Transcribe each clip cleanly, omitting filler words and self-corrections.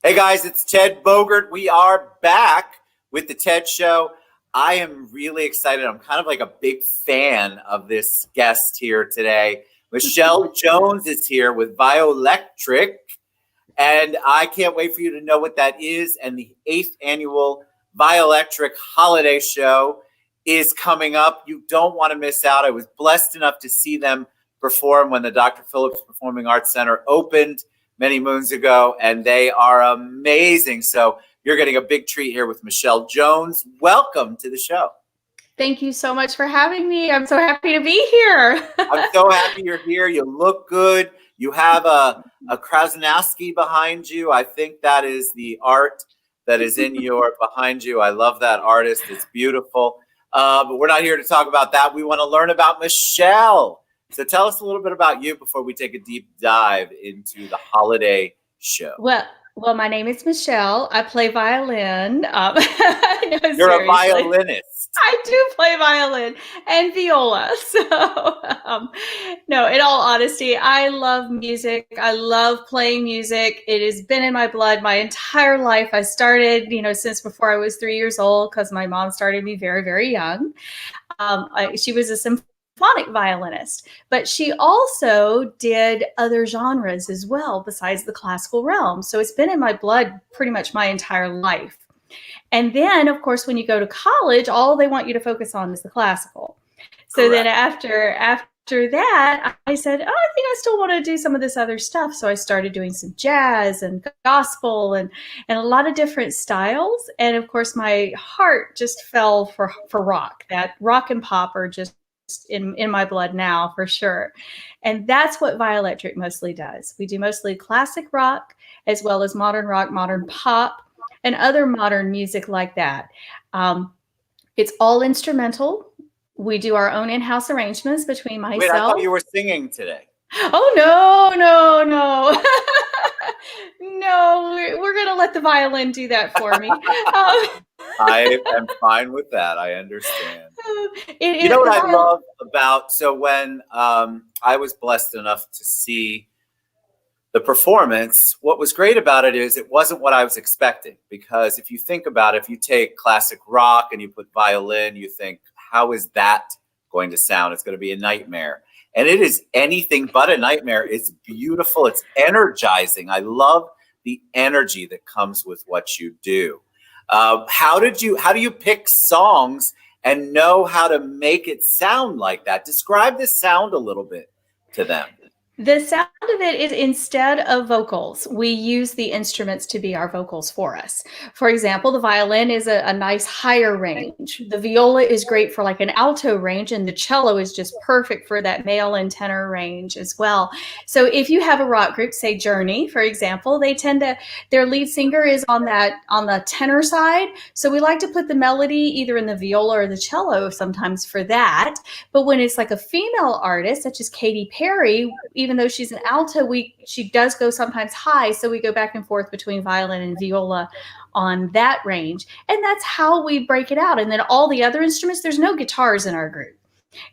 Hey guys, it's Ted Bogert. We are back with the Ted Show. I am really excited. I'm kind of like a big fan of this guest here today. Michelle Jones is here with Violectric, and I can't wait for you to know what that is. And the 8th Annual Violectric Holiday Show is coming up. You don't want to miss out. I was blessed enough to see them perform when the Dr. Phillips Performing Arts Center opened many moons ago, and they are amazing. So you're getting a big treat here with Michelle Jones. Welcome to the show. Thank you so much for having me. I'm so happy to be here. I'm so happy you're here. You look good. You have a Krasnowski behind you. I think that is the art that is in your behind you. I love that artist. It's beautiful. But we're not here to talk about that. We want to learn about Michelle. So tell us a little bit about you before we take a deep dive into the holiday show. Well, my name is Michelle. I play violin. No, You're seriously. a violinist. I do play violin and viola. So, no, in all honesty, I love music. I love playing music. It has been in my blood my entire life. I started, since before I was 3 years old because my mom started me very, very young. She was a symphonic violinist, but she also did other genres as well besides the classical realm. So it's been in my blood pretty much my entire life. And then, of course, when you go to college, all they want you to focus on is the classical. So Correct. Then after that, I said, I think I still want to do some of this other stuff. So I started doing some jazz and gospel and a lot of different styles. And of course, my heart just fell for rock. That rock and pop are just in my blood now for sure. And that's what Violectric mostly does. We do mostly classic rock as well as modern rock, modern pop, and other modern music like that. It's all instrumental. We do our own in-house arrangements between myself. Wait, I thought you were singing today. Oh, no. No, we're going to let the violin do that for me. I am fine with that. I understand. You know what I love about, so when I was blessed enough to see the performance, what was great about it is it wasn't what I was expecting. Because if you think about it, if you take classic rock and you put violin, you think, how is that going to sound? It's going to be a nightmare. And it is anything but a nightmare. It's beautiful. It's energizing. I love the energy that comes with what you do. How do you pick songs and know how to make it sound like that? Describe the sound a little bit to them. The sound of it is, instead of vocals, we use the instruments to be our vocals for us. For example, the violin is a nice higher range. The viola is great for like an alto range, and the cello is just perfect for that male and tenor range as well. So if you have a rock group, say Journey, for example, their lead singer is on the tenor side. So we like to put the melody either in the viola or the cello sometimes for that. But when it's like a female artist, such as Katy Perry, even though she's an alto, she does go sometimes high. So we go back and forth between violin and viola on that range. And that's how we break it out. And then all the other instruments, there's no guitars in our group.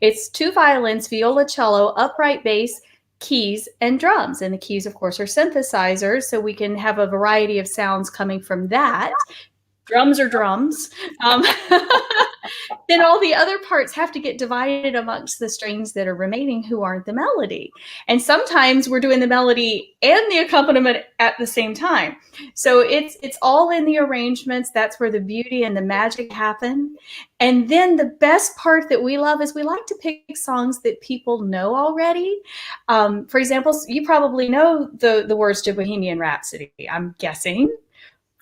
It's 2 violins, viola, cello, upright bass, keys, and drums. And the keys, of course, are synthesizers. So we can have a variety of sounds coming from that. Drums are drums. Then all the other parts have to get divided amongst the strings that are remaining who aren't the melody. And sometimes we're doing the melody and the accompaniment at the same time. So it's all in the arrangements. That's where the beauty and the magic happen. And then the best part that we love is we like to pick songs that people know already. For example, you probably know the words to Bohemian Rhapsody, I'm guessing.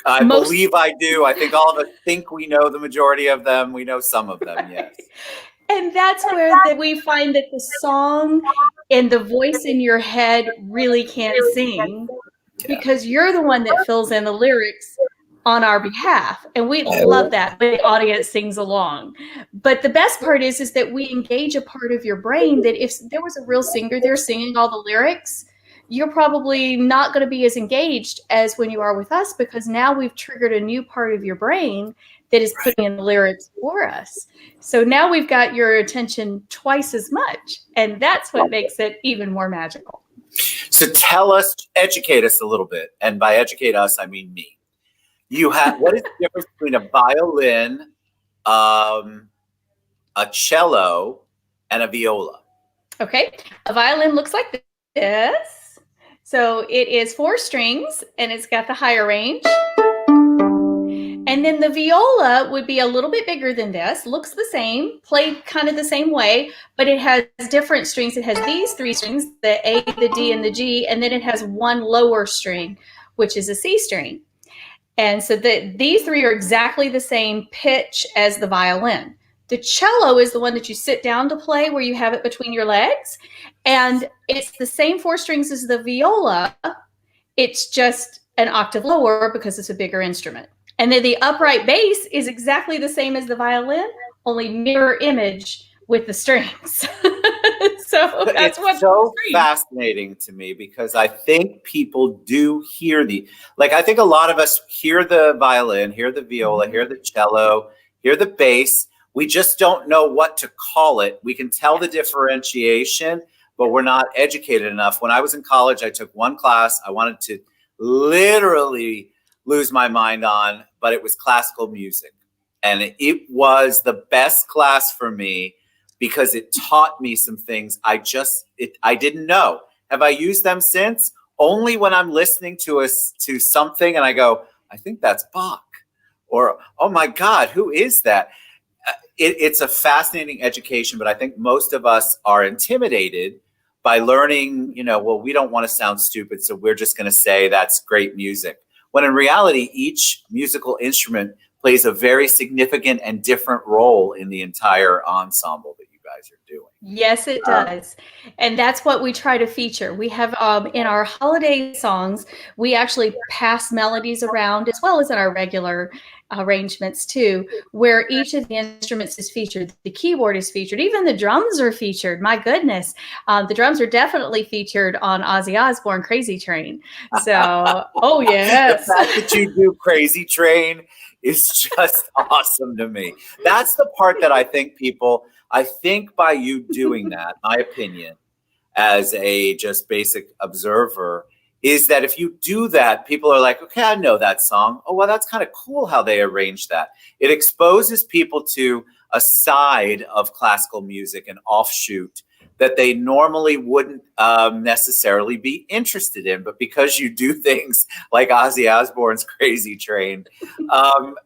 I believe I do. I think all of us think we know the majority of them. We know some of them, yes. And that's where we find that the song and the voice in your head really can't sing because you're the one that fills in the lyrics on our behalf. And we love that when the audience sings along. But the best part is that we engage a part of your brain that if there was a real singer there singing all the lyrics, you're probably not going to be as engaged as when you are with us, because now we've triggered a new part of your brain that is putting in the lyrics for us. So now we've got your attention twice as much. And that's what makes it even more magical. So tell us, educate us a little bit. And by educate us, I mean me. What is the difference between a violin, a cello, and a viola? Okay, a violin looks like this. So it is 4 strings and it's got the higher range. And then the viola would be a little bit bigger than this, looks the same, played kind of the same way, but it has different strings. It has these 3 strings, the A, the D, and the G, and then it has one lower string, which is a C string. And so these 3 are exactly the same pitch as the violin. The cello is the one that you sit down to play where you have it between your legs. And it's the same 4 strings as the viola. It's just an octave lower because it's a bigger instrument. And then the upright bass is exactly the same as the violin, only mirror image with the strings. So that's what's so fascinating to me, because I think people do hear I think a lot of us hear the violin, hear the viola, hear the cello, hear the bass. We just don't know what to call it. We can tell the differentiation, but we're not educated enough. When I was in college, I took one class I wanted to literally lose my mind on, but it was classical music. And it was the best class for me because it taught me some things I didn't know. Have I used them since? Only when I'm listening to something and I go, I think that's Bach, or, oh my God, who is that? It's a fascinating education, but I think most of us are intimidated by learning, well, we don't want to sound stupid, so we're just going to say that's great music. When in reality, each musical instrument plays a very significant and different role in the entire ensemble that you guys are doing. Yes, it does. And that's what we try to feature. We have in our holiday songs, we actually pass melodies around, as well as in our regular arrangements too, where each of the instruments is featured. The keyboard is featured. Even the drums are featured. My goodness. The drums are definitely featured on Ozzy Osbourne Crazy Train. So, oh yes. The fact that you do Crazy Train is just awesome to me. That's the part that I think by you doing that, my opinion, as a just basic observer, is that if you do that, people are like, okay, I know that song. Oh, well, that's kind of cool how they arranged that. It exposes people to a side of classical music, an offshoot that they normally wouldn't necessarily be interested in. But because you do things like Ozzy Osbourne's Crazy Train,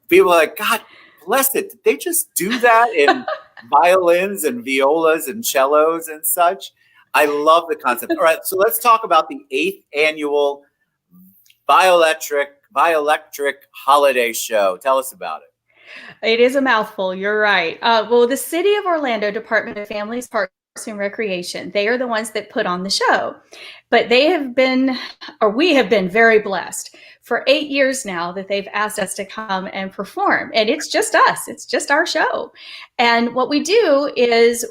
people are like, God bless it. Did they just do that in violins and violas and cellos and such? I love the concept. All right, so let's talk about the 8th Annual Violectric Holiday Show. Tell us about it. It is a mouthful. You're right. Well, the City of Orlando Department of Families, Parks and Recreation, they are the ones that put on the show. But we have been very blessed for 8 years now that they've asked us to come and perform. And it's just us. It's just our show. And what we do is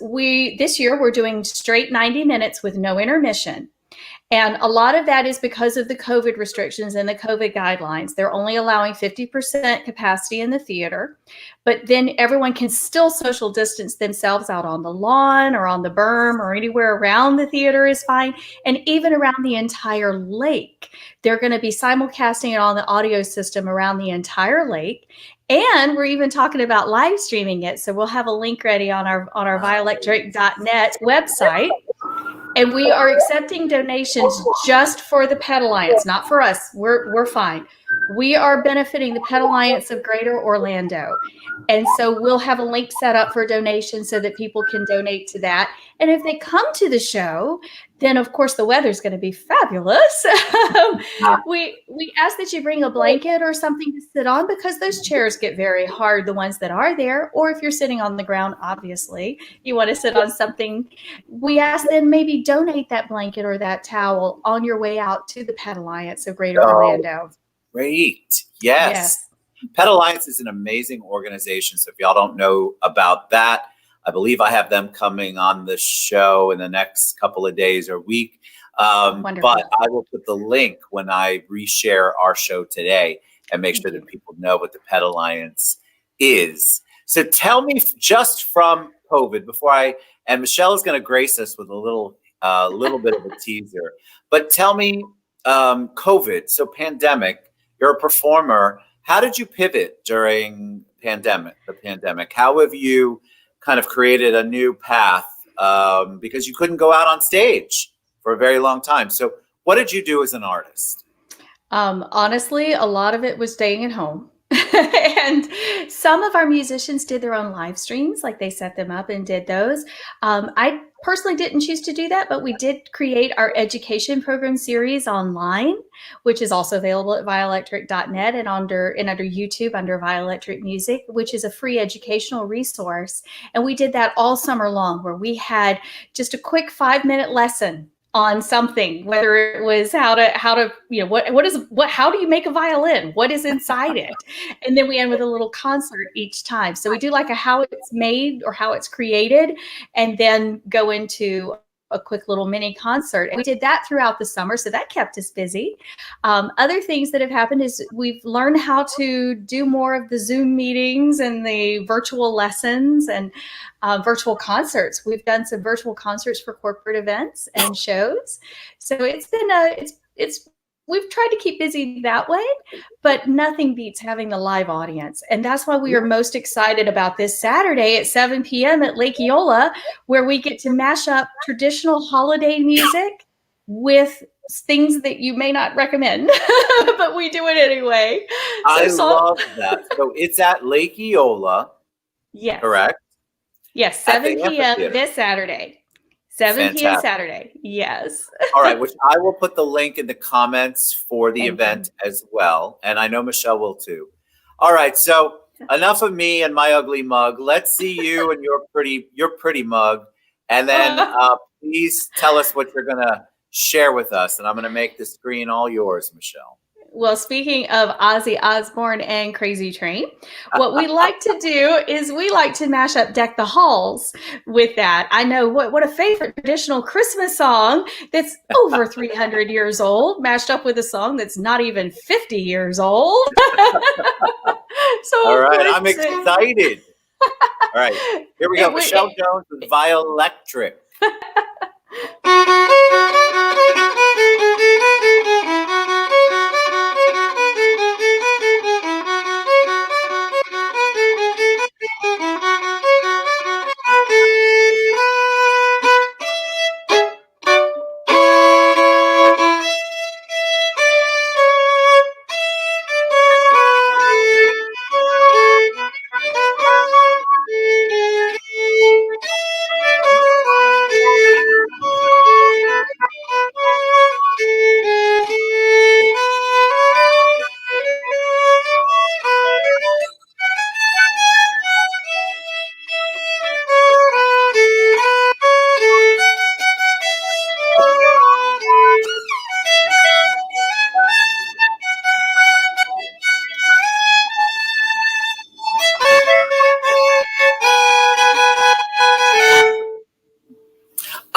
this year we're doing straight 90 minutes with no intermission. And a lot of that is because of the COVID restrictions and the COVID guidelines. They're only allowing 50% capacity in the theater, but then everyone can still social distance themselves out on the lawn or on the berm or anywhere around the theater is fine. And even around the entire lake, they're going to be simulcasting it on the audio system around the entire lake. And we're even talking about live streaming it. So we'll have a link ready on our violectric.net website. And we are accepting donations just for the Pet Alliance, not for us. We're fine. We are benefiting the Pet Alliance of Greater Orlando. And so we'll have a link set up for donations so that people can donate to that. And if they come to the show, then of course the weather's going to be fabulous. We ask that you bring a blanket or something to sit on, because those chairs get very hard, the ones that are there. Or if you're sitting on the ground, obviously you want to sit on something. We ask then maybe donate that blanket or that towel on your way out to the Pet Alliance of Greater Orlando. Great. Yes. Pet Alliance is an amazing organization. So if y'all don't know about that, I believe I have them coming on the show in the next couple of days or week. But I will put the link when I reshare our show today and make sure that people know what the Pet Alliance is. So tell me, just from COVID, and Michelle is going to grace us with a little bit of a teaser. But tell me, COVID, so pandemic, you're a performer. How did you pivot during the pandemic? How have you kind of created a new path? Because you couldn't go out on stage for a very long time. So what did you do as an artist? Honestly, a lot of it was staying at home. And some of our musicians did their own live streams, like they set them up and did those. I personally didn't choose to do that, but we did create our education program series online, which is also available at violectric.net and under YouTube under Violectric Music, which is a free educational resource. And we did that all summer long, where we had just a quick 5-minute lesson on something, whether it was how to how do you make a violin, what is inside it, and then we end with a little concert each time. So we do like a how it's made or how it's created, and then go into a quick little mini concert. And we did that throughout the summer, so that kept us busy. Other things that have happened is we've learned how to do more of the Zoom meetings and the virtual lessons and virtual concerts. We've done some virtual concerts for corporate events and shows. So it's been we've tried to keep busy that way, but nothing beats having the live audience. And that's why we are most excited about this Saturday at 7 p.m. at Lake Eola, where we get to mash up traditional holiday music with things that you may not recommend, but we do it anyway. I love that. So it's at Lake Eola, yes. Correct? Yes, 7 p.m. this Saturday. 7 p.m. Saturday. Yes. All right, which I will put the link in the comments for the event as well. And I know Michelle will too. All right, so enough of me and my ugly mug. Let's see you and your pretty mug. And then please tell us what you're going to share with us. And I'm going to make the screen all yours, Michelle. Well, speaking of Ozzy Osbourne and Crazy Train, what we like to do is we like to mash up Deck the Halls with that. I know what a favorite traditional Christmas song that's over 300 years old, mashed up with a song that's not even 50 years old. So all right, I'm excited. All right, here we go. Michelle Jones with Violectric.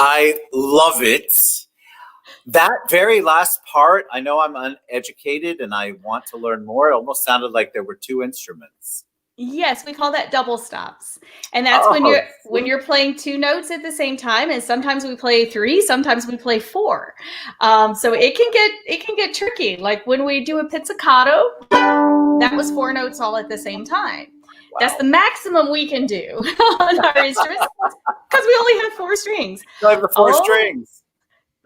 I love it. That very last part, I know I'm uneducated and I want to learn more. It almost sounded like there were two instruments. Yes, we call that double stops. And that's when you're playing two notes at the same time. And sometimes we play 3, sometimes we play 4. So it can get tricky. Like when we do a pizzicato, that was 4 notes all at the same time. Wow. That's the maximum we can do on our instruments because we only have 4 strings. I have the 4 strings.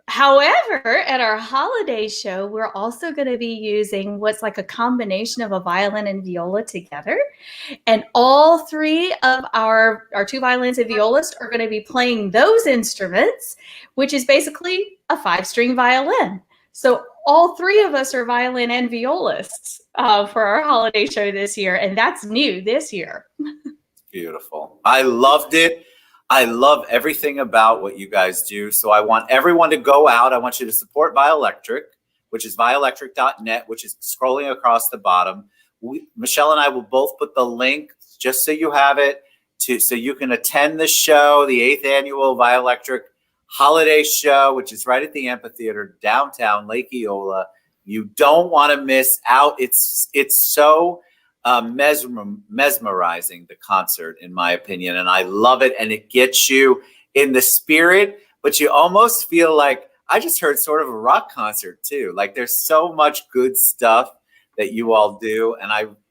However, at our holiday show, we're also going to be using what's like a combination of a violin and viola together. And all 3 of our 2 violins and violas are going to be playing those instruments, which is basically a 5-string violin. So all 3 of us are violin and violists for our holiday show this year. And that's new this year. Beautiful. I loved it. I love everything about what you guys do. So I want everyone to go out. I want you to support Violectric, which is violectric.net, which is scrolling across the bottom. Michelle and I will both put the link just so you have it so you can attend the show, the 8th Annual Violectric Holiday Show, which is right at the amphitheater downtown Lake Eola. You don't want to miss out. It's so mesmerizing, the concert, in my opinion, and I love it. And it gets you in the spirit, but you almost feel like I just heard sort of a rock concert too. Like there's so much good stuff that you all do.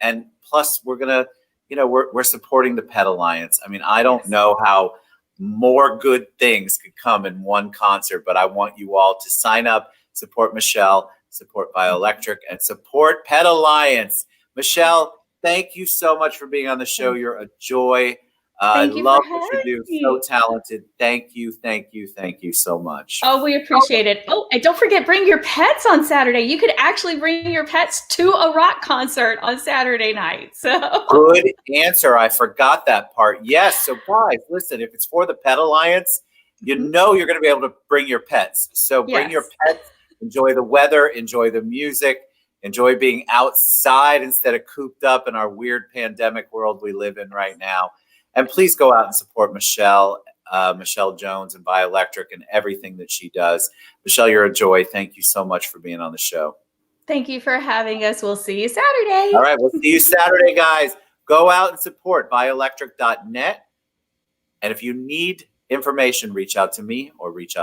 And plus we're going to, we're supporting the Pet Alliance. I mean, I don't know how more good things could come in one concert, but I want you all to sign up, support Michelle, support Violectric, and support Pet Alliance. Michelle, thank you so much for being on the show. You're a joy. I love what you do. So talented. Thank you, thank you, thank you so much. Oh, we appreciate it. Oh, and don't forget, bring your pets on Saturday. You could actually bring your pets to a rock concert on Saturday night. So good answer. I forgot that part. Yes. So guys, listen, if it's for the Pet Alliance, you're going to be able to bring your pets. So bring your pets, enjoy the weather, enjoy the music, enjoy being outside instead of cooped up in our weird pandemic world we live in right now. And please go out and support Michelle Jones and Violectric and everything that she does. Michelle, you're a joy. Thank you so much for being on the show. Thank you for having us. We'll see you Saturday. All right. We'll see you Saturday, guys. Go out and support violectric.net. And if you need information, reach out to me or reach out